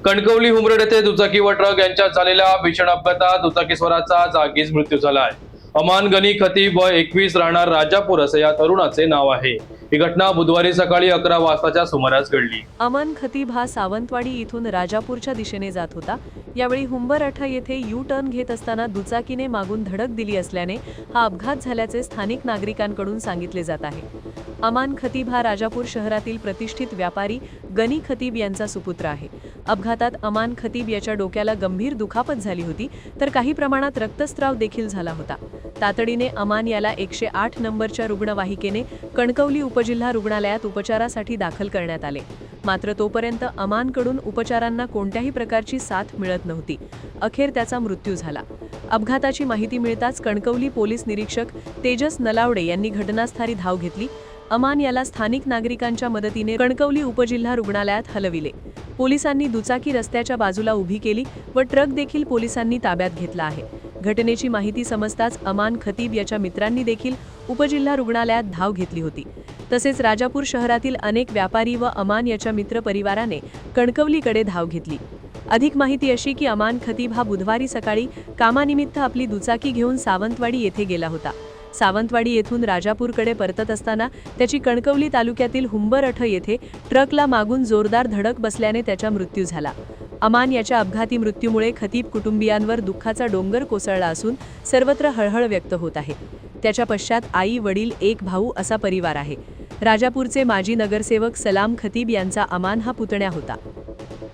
कणकवली हुंबरड येथे दुचाकी व ट्रक यांच्यात झालेल्या भीषण अपघातात दुचाकीस्वाराचा जागीच मृत्यू झाला आहे। अमान गनी खतीब व 21 राहणार राजापूर असे या तरुणाचे नाव आहे। ही घटना बुधवारी सकाळी 11 वाजताच्या सुमारास घडली। अमान खतीब हा सावंतवाडी इथून राजापूरच्या दिशेने जात होता। यावेळी हुंबरठा येथे यू टर्न घेत असताना दुचाकीने मागून धडक दिली असल्याने हा अपघात झाल्याचे स्थानिक नागरिकांकडून सांगितले जात आहे। अमान खतीब हा राजापूर शहरातील प्रतिष्ठित व्यापारी गनी खतीब यांचा सुपुत्र आहे। अपघातात अमान खतीब याच्या डोक्याला गंभीर दुखापत झाली होती, तर काही प्रमाणात रक्तस्राव देखील झाला होता। तातडीने अमान याला 108 नंबरच्या रुग्णवाहिकेने कणकवली उपजिल्हा रुग्णालयात उपचारासाठी दाखल करण्यात आले। मात्र तोपर्यंत अमानकडून उपचारांना कोणत्याही प्रकारची साथ मिळत नव्हती। अखेर त्याचा मृत्यू झाला। अपघाताची माहिती मिळताच कणकवली पोलीस निरीक्षक तेजस नलावडे यांनी घटनास्थळी धाव घेतली। अमान याला स्थानिक नागरिकांच्या मदतीने कणकवली उपजिल्हा रुग्णालयात हलविले। पोलिसांनी दुचाकी रस्त्याच्या बाजूला उभी केली व ट्रक देखील पोलिसांनी ताब्यात घेतला आहे। घटनेची माहिती समजताच अमान खतीब याच्या मित्रांनी देखील उपजिल्हा रुग्णालयात धाव घेतली होती। तसेच राजापूर शहरातील अनेक व्यापारी व अमान याच्या मित्र परिवाराने कणकवलीकडे धाव घेतली। अधिक माहिती अशी की अमान खतीब हा बुधवारी सकाळी कामानिमित्त आपली दुचाकी घेऊन सावंतवाडी येथे गेला होता। सावंतवाडी येथून राजापूरकडे परतत असताना त्याची कणकवली तालुक्यातील हुंबरठ येथे ट्रकला मागून जोरदार धडक बसल्याने त्याचा मृत्यू झाला। अमान याच्या अपघाती मृत्यूमुळे खतीब कुटुंबियांवर दुःखाचा डोंगर कोसळला असून सर्वत्र हळहळ व्यक्त होत आहे। त्याच्या पश्चात आई, वडील, एक भाऊ असा परिवार आहे। राजापूरचे माजी नगरसेवक सलाम खतीब यांचा अमान हा पुतण्या होता।